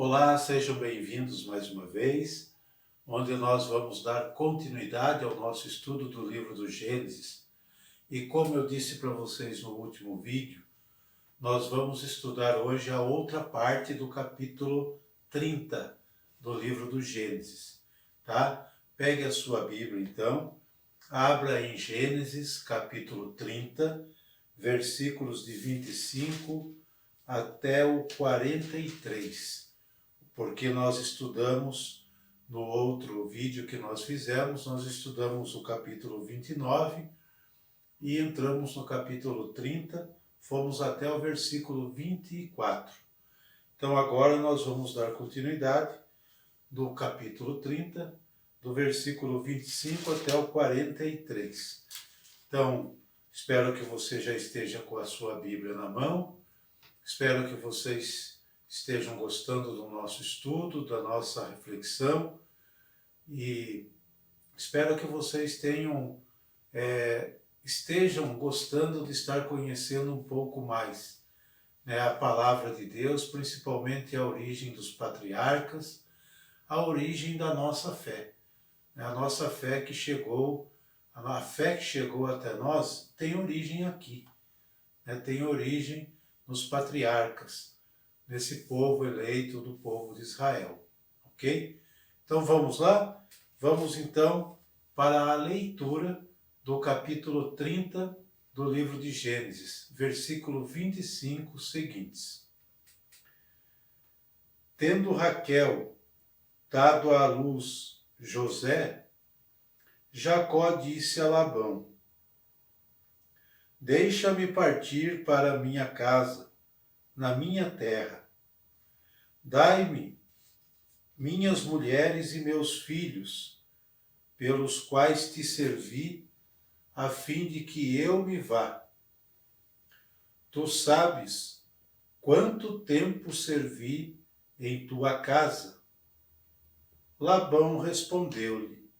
Olá, sejam bem-vindos mais uma vez, onde nós vamos dar continuidade ao nosso estudo do livro do Gênesis. E como eu disse para vocês no último vídeo, nós vamos estudar hoje a outra parte do capítulo 30 do livro do Gênesis, tá? Pegue a sua Bíblia então, abra em Gênesis capítulo 30, versículos de 25 até o 43. Porque nós estudamos, no outro vídeo que nós fizemos, nós estudamos o capítulo 29 e entramos no capítulo 30, fomos até o versículo 24. Então agora nós vamos dar continuidade do capítulo 30, do versículo 25 até o 43. Então, espero que você já esteja com a sua Bíblia na mão, espero que vocês estejam gostando do nosso estudo, da nossa reflexão e espero que vocês estejam gostando de estar conhecendo um pouco mais, né, a palavra de Deus, principalmente a origem dos patriarcas, a origem da nossa fé. A nossa fé que chegou, a fé que chegou até nós tem origem aqui, né, tem origem nos patriarcas, nesse povo eleito do povo de Israel, ok? Então vamos lá? Vamos então para a leitura do capítulo 30 do livro de Gênesis, versículo 25 seguintes. Tendo Raquel dado à luz José, Jacó disse a Labão: Deixa-me partir para minha casa, na minha terra. Dai-me minhas mulheres e meus filhos, pelos quais te servi, a fim de que eu me vá. Tu sabes quanto tempo servi em tua casa. Labão respondeu-lhe: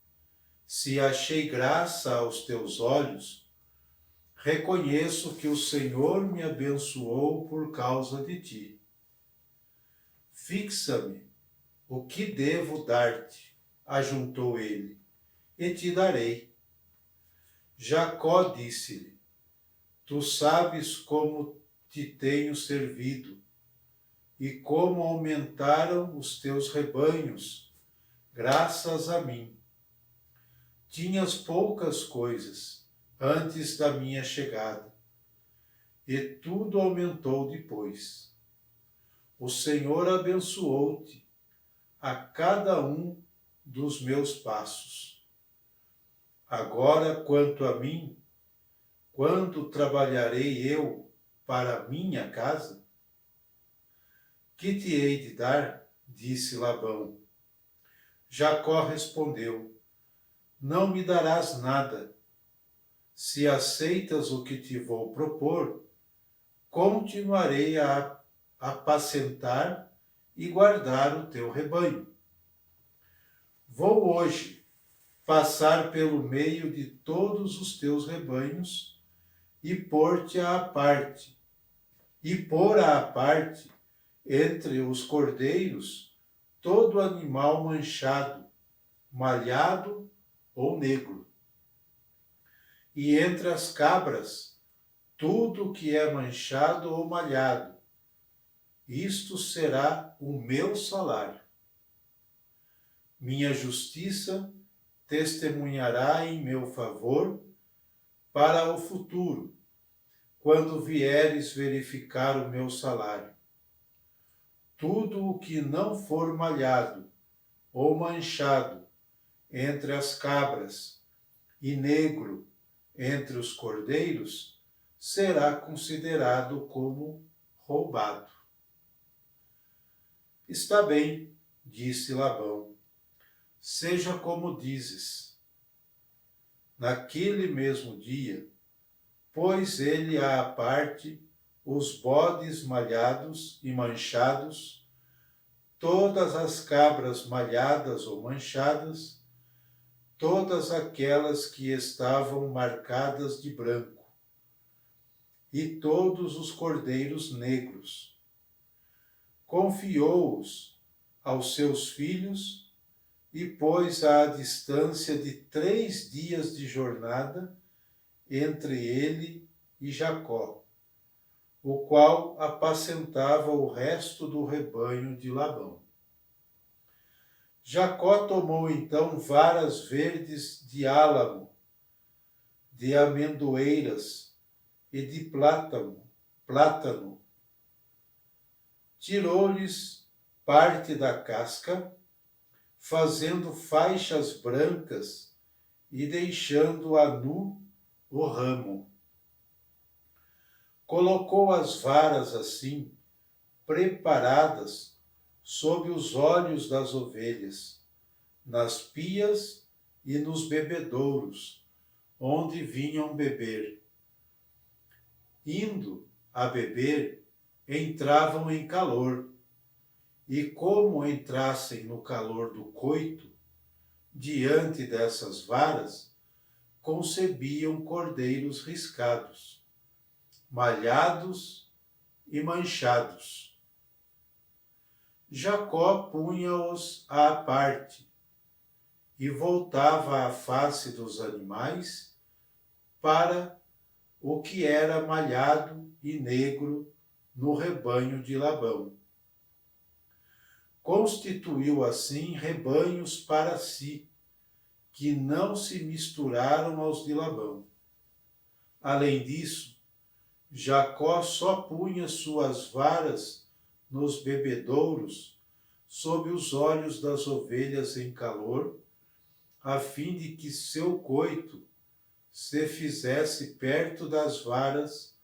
Se achei graça aos teus olhos, reconheço que o Senhor me abençoou por causa de ti. Fixa-me o que devo dar-te, ajuntou ele, e te darei. Jacó disse-lhe: Tu sabes como te tenho servido, e como aumentaram os teus rebanhos, graças a mim. Tinhas poucas coisas antes da minha chegada, e tudo aumentou depois. O Senhor abençoou-te a cada um dos meus passos. Agora, quanto a mim, quando trabalharei eu para minha casa? Que te hei de dar? Disse Labão. Jacó respondeu: Não me darás nada. Se aceitas o que te vou propor, continuarei a apacentar e guardar o teu rebanho. Vou hoje passar pelo meio de todos os teus rebanhos e pôr-te à parte, e pôr à parte entre os cordeiros todo animal manchado, malhado ou negro. E entre as cabras, tudo que é manchado ou malhado. Isto será o meu salário. Minha justiça testemunhará em meu favor para o futuro, quando vieres verificar o meu salário. Tudo o que não for malhado ou manchado entre as cabras e negro entre os cordeiros será considerado como roubado. Está bem, disse Labão, seja como dizes. Naquele mesmo dia, pôs ele à parte os bodes malhados e manchados, todas as cabras malhadas ou manchadas, todas aquelas que estavam marcadas de branco, e todos os cordeiros negros. Confiou-os aos seus filhos e pôs à distância de 3 dias de jornada entre ele e Jacó, o qual apacentava o resto do rebanho de Labão. Jacó tomou então varas verdes de álamo, de amendoeiras e de plátano. Tirou-lhes parte da casca, fazendo faixas brancas e deixando a nu o ramo. Colocou as varas assim, preparadas, sob os olhos das ovelhas, nas pias e nos bebedouros, onde vinham beber. Indo a beber, entravam em calor, e como entrassem no calor do coito, diante dessas varas, concebiam cordeiros riscados, malhados e manchados. Jacó punha-os à parte e voltava a face dos animais para o que era malhado e negro no rebanho de Labão. Constituiu assim rebanhos para si, que não se misturaram aos de Labão. Além disso, Jacó só punha suas varas nos bebedouros, sob os olhos das ovelhas em calor, a fim de que seu coito se fizesse perto das varas,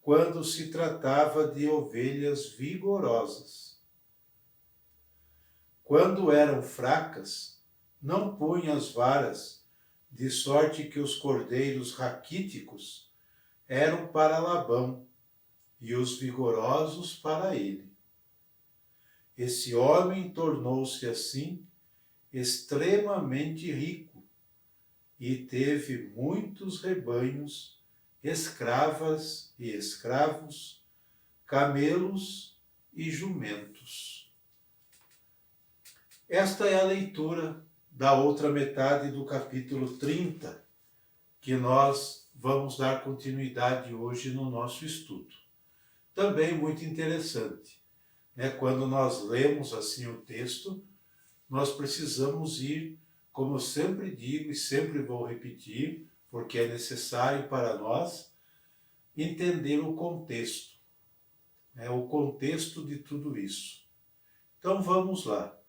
quando se tratava de ovelhas vigorosas. Quando eram fracas, não punha as varas, de sorte que os cordeiros raquíticos eram para Labão e os vigorosos para ele. Esse homem tornou-se assim extremamente rico e teve muitos rebanhos, escravas e escravos, camelos e jumentos. Esta é a leitura da outra metade do capítulo 30, que nós vamos dar continuidade hoje no nosso estudo. Também muito interessante, né? Quando nós lemos assim o texto, nós precisamos ir, como eu sempre digo e sempre vou repetir, porque é necessário para nós entender o contexto, né? O contexto de tudo isso. Então vamos lá.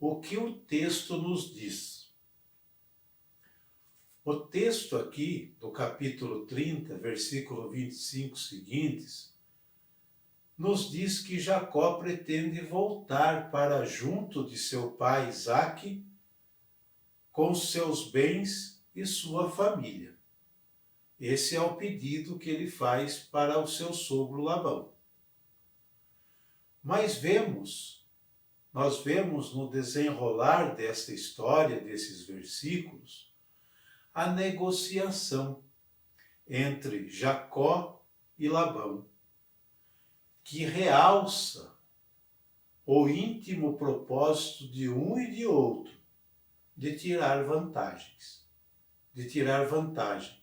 O que o texto nos diz? O texto aqui, do capítulo 30, versículo 25 seguintes, nos diz que Jacó pretende voltar para junto de seu pai Isaque, com seus bens e sua família. Esse é o pedido que ele faz para o seu sogro Labão. Mas nós vemos no desenrolar desta história, desses versículos, a negociação entre Jacó e Labão, que realça o íntimo propósito de um e de outro de tirar vantagens, de tirar vantagem.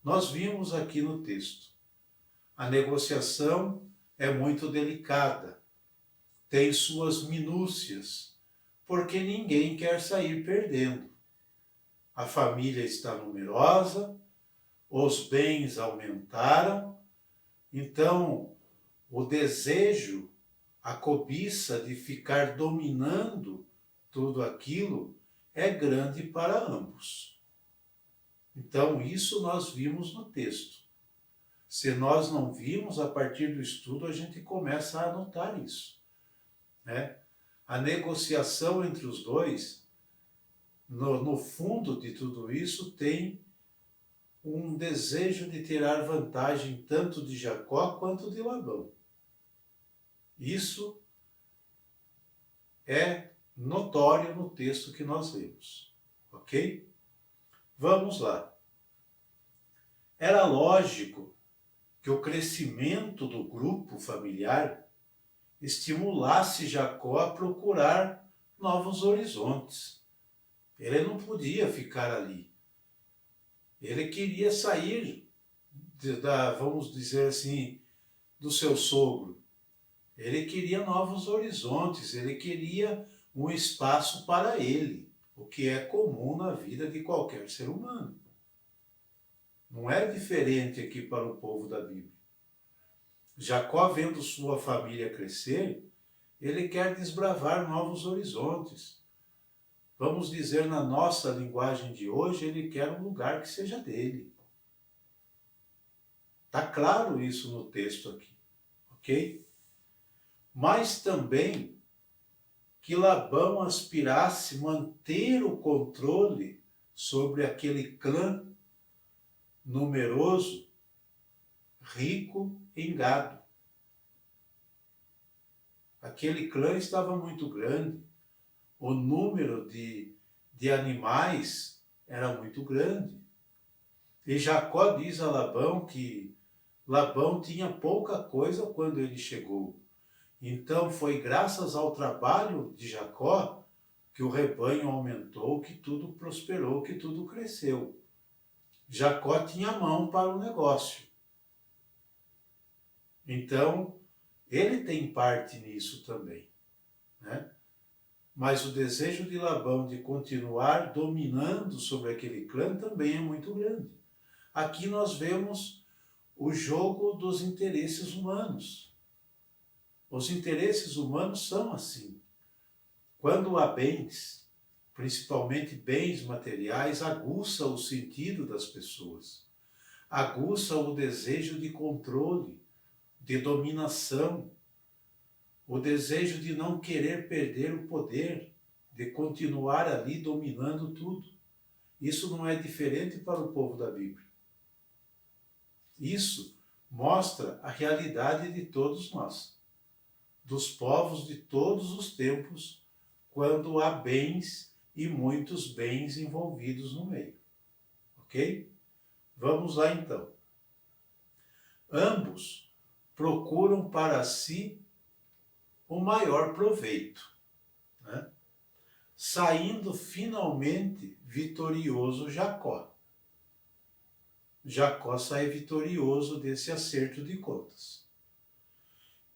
Nós vimos aqui no texto, a negociação é muito delicada, tem suas minúcias, porque ninguém quer sair perdendo. A família está numerosa, os bens aumentaram, então o desejo, a cobiça de ficar dominando tudo aquilo é grande para ambos. Então isso nós vimos no texto. Se nós não vimos, a partir do estudo a gente começa a anotar isso, né? A negociação entre os dois, no fundo de tudo isso, tem um desejo de tirar vantagem tanto de Jacó quanto de Labão. Isso é notório no texto que nós lemos, ok? Vamos lá. Era lógico que o crescimento do grupo familiar estimulasse Jacó a procurar novos horizontes. Ele não podia ficar ali. Ele queria sair vamos dizer assim, do seu sogro. Ele queria novos horizontes, ele queria um espaço para ele, o que é comum na vida de qualquer ser humano. Não é diferente aqui para o povo da Bíblia. Jacó, vendo sua família crescer, ele quer desbravar novos horizontes. Vamos dizer na nossa linguagem de hoje, ele quer um lugar que seja dele. Está claro isso no texto aqui, ok? Mas também que Labão aspirasse manter o controle sobre aquele clã numeroso, rico em gado. Aquele clã estava muito grande, o número de animais era muito grande. E Jacó diz a Labão que Labão tinha pouca coisa quando ele chegou. Então foi graças ao trabalho de Jacó que o rebanho aumentou, que tudo prosperou, que tudo cresceu. Jacó tinha mão para o negócio. Então, ele tem parte nisso também, né? Mas o desejo de Labão de continuar dominando sobre aquele clã também é muito grande. Aqui nós vemos o jogo dos interesses humanos. Os interesses humanos são assim. Quando há bens, principalmente bens materiais, aguça o sentido das pessoas, aguça o desejo de controle, de dominação, o desejo de não querer perder o poder, de continuar ali dominando tudo. Isso não é diferente para o povo da Bíblia. Isso mostra a realidade de todos nós, dos povos de todos os tempos, quando há bens e muitos bens envolvidos no meio. Ok? Vamos lá então. Ambos procuram para si o maior proveito, né? Saindo finalmente vitorioso Jacó. Jacó sai vitorioso desse acerto de contas,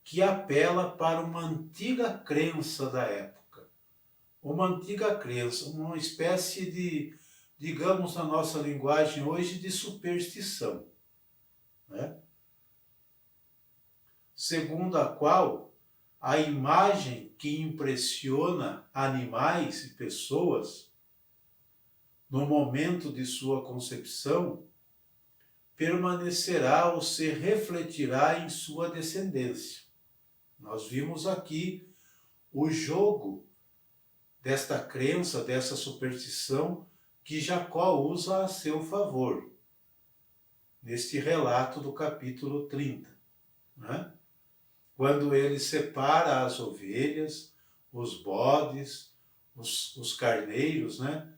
que apela para uma antiga crença da época. Uma antiga crença, uma espécie de, digamos na nossa linguagem hoje, de superstição, né? Segundo a qual a imagem que impressiona animais e pessoas no momento de sua concepção permanecerá ou se refletirá em sua descendência. Nós vimos aqui o jogo desta crença, dessa superstição que Jacó usa a seu favor, neste relato do capítulo 30, né? Quando ele separa as ovelhas, os bodes, os carneiros, né,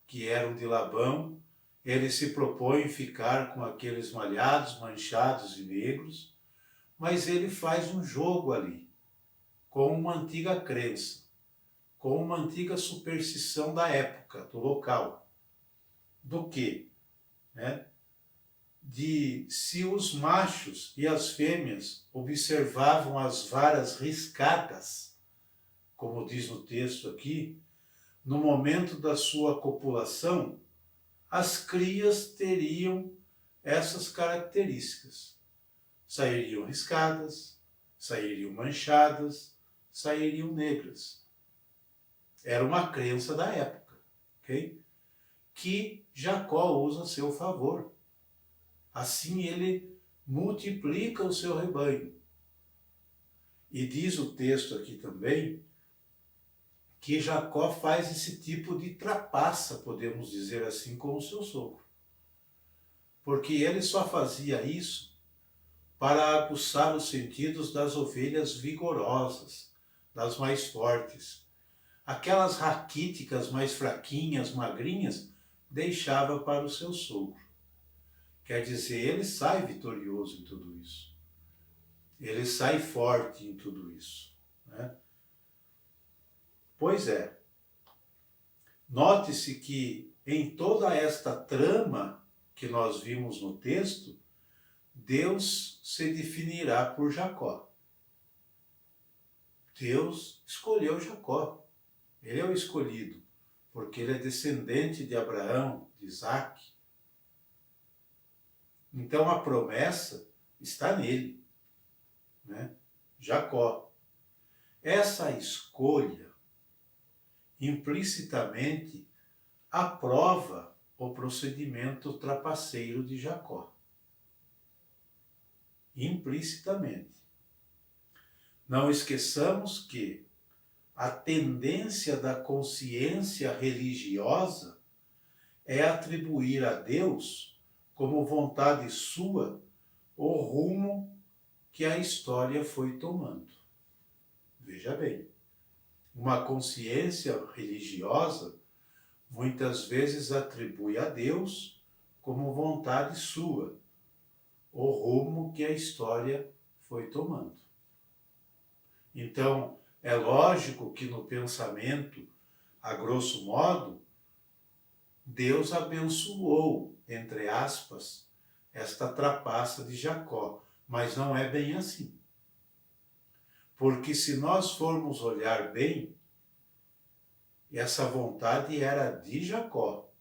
que eram de Labão, ele se propõe ficar com aqueles malhados, manchados e negros, mas ele faz um jogo ali, com uma antiga crença, com uma antiga superstição da época, do local. Do quê? Né? De se os machos e as fêmeas observavam as varas riscadas, como diz no texto aqui, no momento da sua copulação, as crias teriam essas características. Sairiam riscadas, sairiam manchadas, sairiam negras. Era uma crença da época, ok? Que Jacó usa a seu favor. Assim ele multiplica o seu rebanho. E diz o texto aqui também que Jacó faz esse tipo de trapaça, podemos dizer assim, com o seu sogro. Porque ele só fazia isso para aguçar os sentidos das ovelhas vigorosas, das mais fortes. Aquelas raquíticas mais fraquinhas, magrinhas, deixava para o seu sogro. Quer dizer, ele sai vitorioso em tudo isso. Ele sai forte em tudo isso, né? Pois é. Note-se que em toda esta trama que nós vimos no texto, Deus se definirá por Jacó. Deus escolheu Jacó. Ele é o escolhido, porque ele é descendente de Abraão, de Isaac. Então a promessa está nele, né? Jacó. Essa escolha implicitamente aprova o procedimento trapaceiro de Jacó. Implicitamente. Não esqueçamos que a tendência da consciência religiosa é atribuir a Deus, como vontade sua, o rumo que a história foi tomando. Veja bem, uma consciência religiosa muitas vezes atribui a Deus como vontade sua o rumo que a história foi tomando. Então, é lógico que no pensamento, a grosso modo, Deus abençoou, entre aspas, esta trapaça de Jacó, mas não é bem assim. Porque se nós formos olhar bem, essa vontade era de Jacó.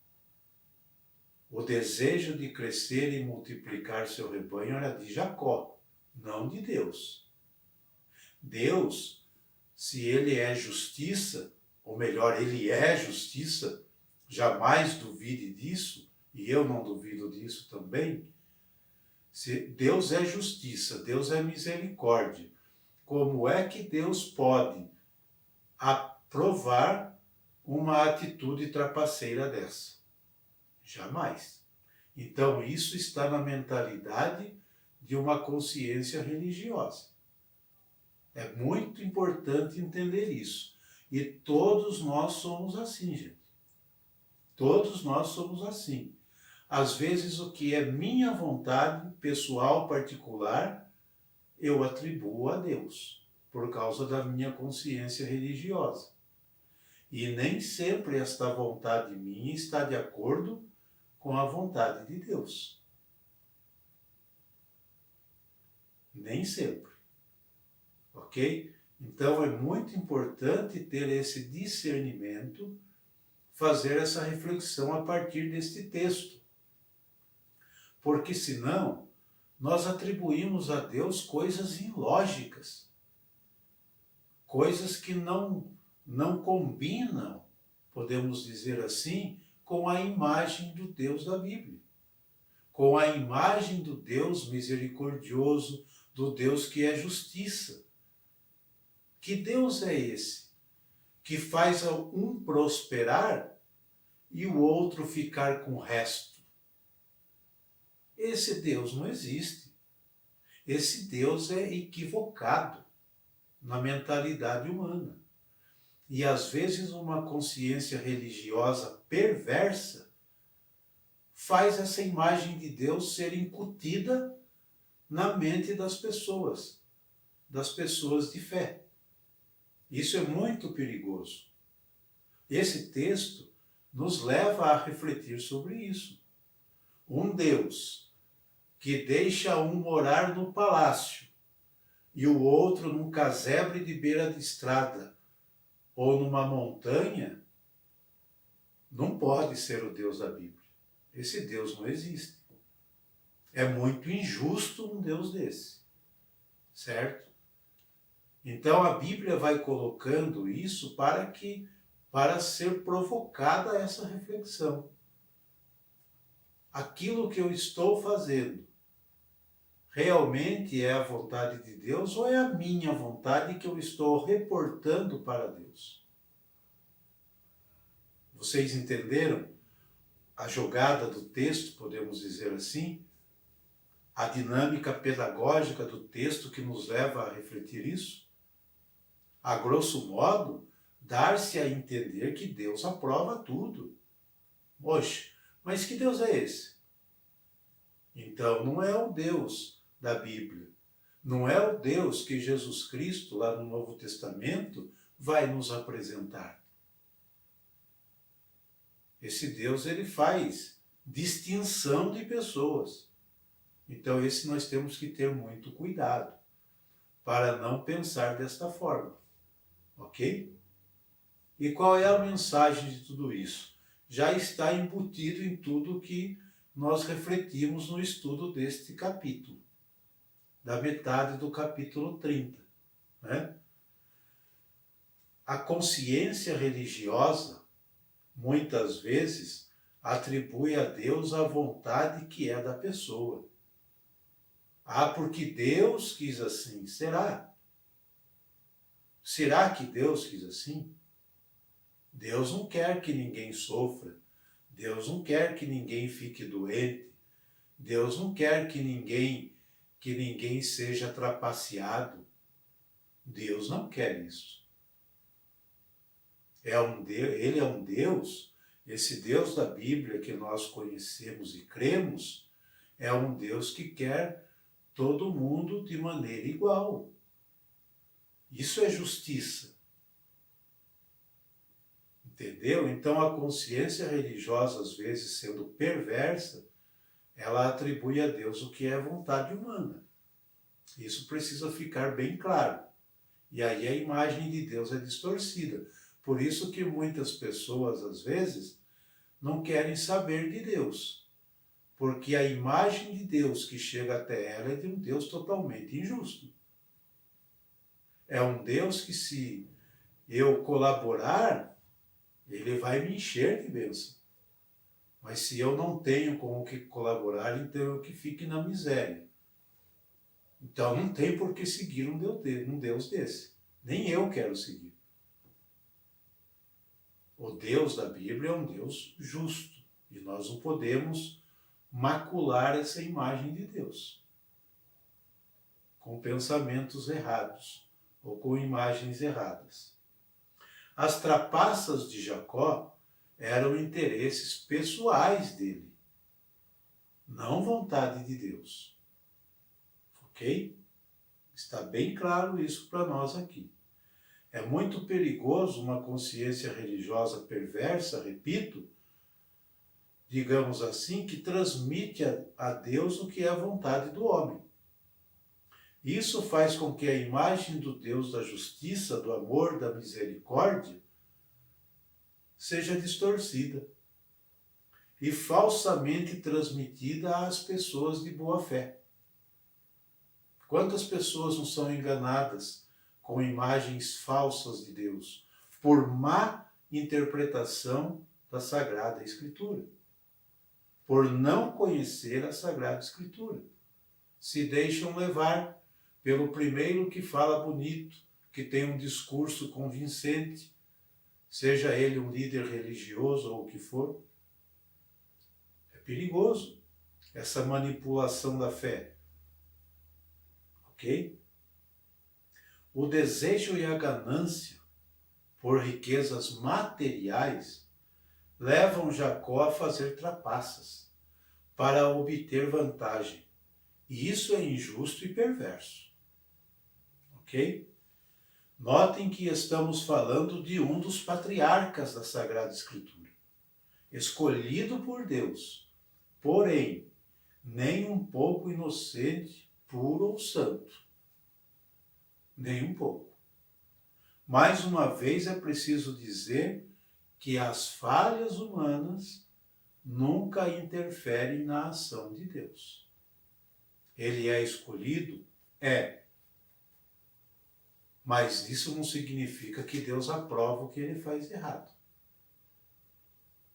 O desejo de crescer e multiplicar seu rebanho era de Jacó, não de Deus. Deus, se ele é justiça, ou melhor, ele é justiça, jamais duvide disso, e eu não duvido disso também. Se Deus é justiça, Deus é misericórdia, como é que Deus pode aprovar uma atitude trapaceira dessa? Jamais. Então, isso está na mentalidade de uma consciência religiosa. É muito importante entender isso. E todos nós somos assim, gente. Todos nós somos assim. Às vezes, o que é minha vontade pessoal, particular, eu atribuo a Deus, por causa da minha consciência religiosa. E nem sempre esta vontade minha está de acordo com a vontade de Deus. Nem sempre. Ok? Então é muito importante ter esse discernimento, fazer essa reflexão a partir deste texto. Porque senão, nós atribuímos a Deus coisas ilógicas, coisas que não combinam, podemos dizer assim, com a imagem do Deus da Bíblia, com a imagem do Deus misericordioso, do Deus que é justiça. Que Deus é esse? Que faz um prosperar e o outro ficar com o resto. Esse Deus não existe. Esse Deus é equivocado na mentalidade humana. E às vezes uma consciência religiosa perversa faz essa imagem de Deus ser incutida na mente das pessoas de fé. Isso é muito perigoso. Esse texto nos leva a refletir sobre isso. Um Deus que deixa um morar no palácio e o outro num casebre de beira de estrada ou numa montanha, não pode ser o Deus da Bíblia. Esse Deus não existe. É muito injusto um Deus desse, certo? Então a Bíblia vai colocando isso para ser provocada essa reflexão. Aquilo que eu estou fazendo realmente é a vontade de Deus ou é a minha vontade que eu estou reportando para Deus? Vocês entenderam a jogada do texto, podemos dizer assim? A dinâmica pedagógica do texto que nos leva a refletir isso? A grosso modo, dar-se a entender que Deus aprova tudo. Oxe, mas que Deus é esse? Então não é o Deus da Bíblia. Não é o Deus que Jesus Cristo, lá no Novo Testamento, vai nos apresentar. Esse Deus, ele faz distinção de pessoas. Então, esse nós temos que ter muito cuidado para não pensar desta forma. Ok? E qual é a mensagem de tudo isso? Já está embutido em tudo que nós refletimos no estudo deste capítulo, da metade do capítulo 30. Né? A consciência religiosa, muitas vezes, atribui a Deus a vontade que é da pessoa. Ah, porque Deus quis assim. Será? Será que Deus quis assim? Deus não quer que ninguém sofra. Deus não quer que ninguém fique doente. Deus não quer que ninguém seja trapaceado. Deus não quer isso. Ele é um Deus, esse Deus da Bíblia que nós conhecemos e cremos, é um Deus que quer todo mundo de maneira igual. Isso é justiça. Entendeu? Então a consciência religiosa, às vezes sendo perversa, ela atribui a Deus o que é vontade humana. Isso precisa ficar bem claro. E aí a imagem de Deus é distorcida. Por isso que muitas pessoas, às vezes, não querem saber de Deus. Porque a imagem de Deus que chega até ela é de um Deus totalmente injusto. É um Deus que, se eu colaborar, ele vai me encher de bênção. Mas se eu não tenho com o que colaborar, então eu que fique na miséria. Então não tem por que seguir um Deus desse. Nem eu quero seguir. O Deus da Bíblia é um Deus justo. E nós não podemos macular essa imagem de Deus com pensamentos errados ou com imagens erradas. As trapaças de Jacó eram interesses pessoais dele, não vontade de Deus. Ok? Está bem claro isso para nós aqui. É muito perigoso uma consciência religiosa perversa, repito, digamos assim, que transmite a Deus o que é a vontade do homem. Isso faz com que a imagem do Deus da justiça, do amor, da misericórdia, seja distorcida e falsamente transmitida às pessoas de boa fé. Quantas pessoas não são enganadas com imagens falsas de Deus por má interpretação da Sagrada Escritura, por não conhecer a Sagrada Escritura? Se deixam levar pelo primeiro que fala bonito, que tem um discurso convincente, seja ele um líder religioso ou o que for. É perigoso essa manipulação da fé. Ok? O desejo e a ganância por riquezas materiais levam Jacó a fazer trapaças para obter vantagem. E isso é injusto e perverso. Ok? Notem que estamos falando de um dos patriarcas da Sagrada Escritura, escolhido por Deus, porém, nem um pouco inocente, puro ou santo. Nem um pouco. Mais uma vez é preciso dizer que as falhas humanas nunca interferem na ação de Deus. Ele é escolhido? É. Mas isso não significa que Deus aprova o que ele faz de errado.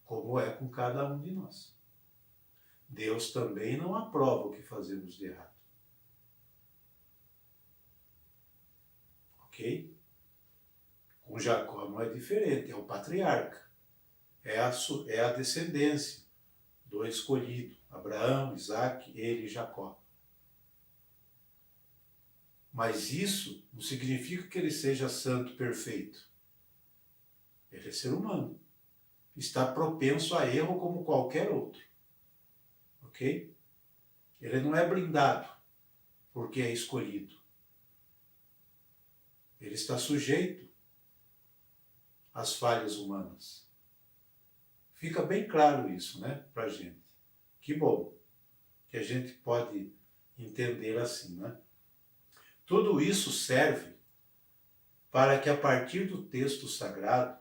Como é com cada um de nós. Deus também não aprova o que fazemos de errado. Ok? Com Jacó não é diferente, é o patriarca. É a descendência do escolhido. Abraão, Isaque, ele e Jacó. Mas isso não significa que ele seja santo perfeito. Ele é ser humano. Está propenso a erro como qualquer outro. Ok? Ele não é blindado porque é escolhido. Ele está sujeito às falhas humanas. Fica bem claro isso, né, para a gente. Que bom que a gente pode entender assim, né? Tudo isso serve para que a partir do texto sagrado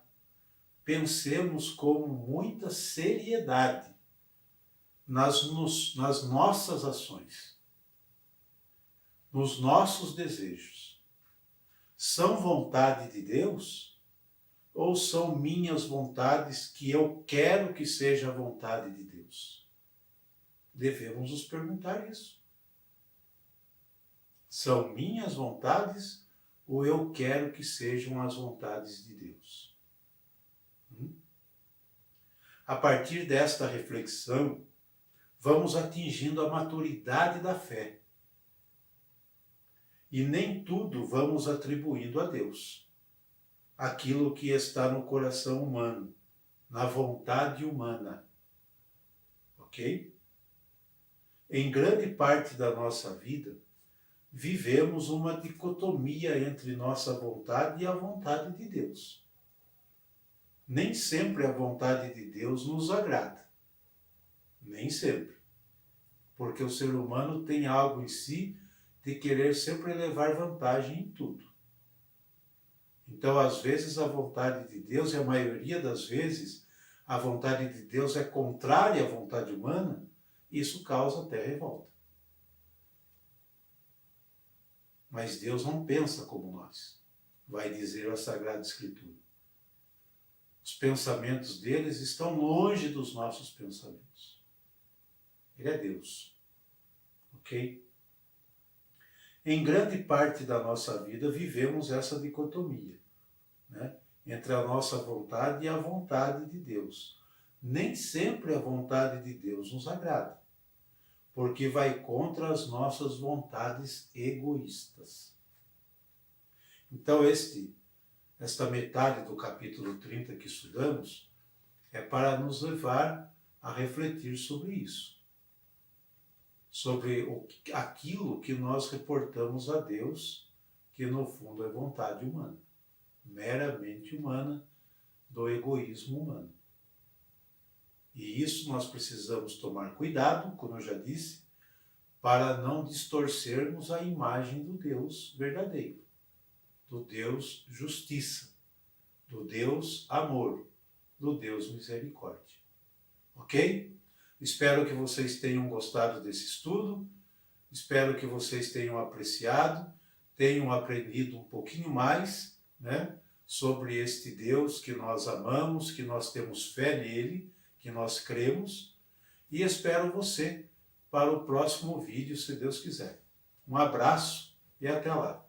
pensemos com muita seriedade nas nossas ações, nos nossos desejos. São vontade de Deus ou são minhas vontades que eu quero que seja a vontade de Deus? Devemos nos perguntar isso. São minhas vontades ou eu quero que sejam as vontades de Deus? A partir desta reflexão, vamos atingindo a maturidade da fé. E nem tudo vamos atribuindo a Deus. Aquilo que está no coração humano, na vontade humana. Ok? Em grande parte da nossa vida, vivemos uma dicotomia entre nossa vontade e a vontade de Deus. Nem sempre a vontade de Deus nos agrada. Nem sempre. Porque o ser humano tem algo em si de querer sempre levar vantagem em tudo. Então, às vezes, a vontade de Deus, e a maioria das vezes, a vontade de Deus é contrária à vontade humana, isso causa até revolta. Mas Deus não pensa como nós, vai dizer a Sagrada Escritura. Os pensamentos deles estão longe dos nossos pensamentos. Ele é Deus. Ok? Em grande parte da nossa vida vivemos essa dicotomia, né, entre a nossa vontade e a vontade de Deus. Nem sempre a vontade de Deus nos agrada, porque vai contra as nossas vontades egoístas. Então esta metade do capítulo 30 que estudamos é para nos levar a refletir sobre isso. Sobre aquilo que nós reportamos a Deus, que no fundo é vontade humana, meramente humana, do egoísmo humano. E isso nós precisamos tomar cuidado, como eu já disse, para não distorcermos a imagem do Deus verdadeiro, do Deus justiça, do Deus amor, do Deus misericórdia. Ok? Espero que vocês tenham gostado desse estudo, espero que vocês tenham apreciado, tenham aprendido um pouquinho mais, né, sobre este Deus que nós amamos, que nós temos fé nele, que nós cremos, e espero você para o próximo vídeo, se Deus quiser. Um abraço e até lá!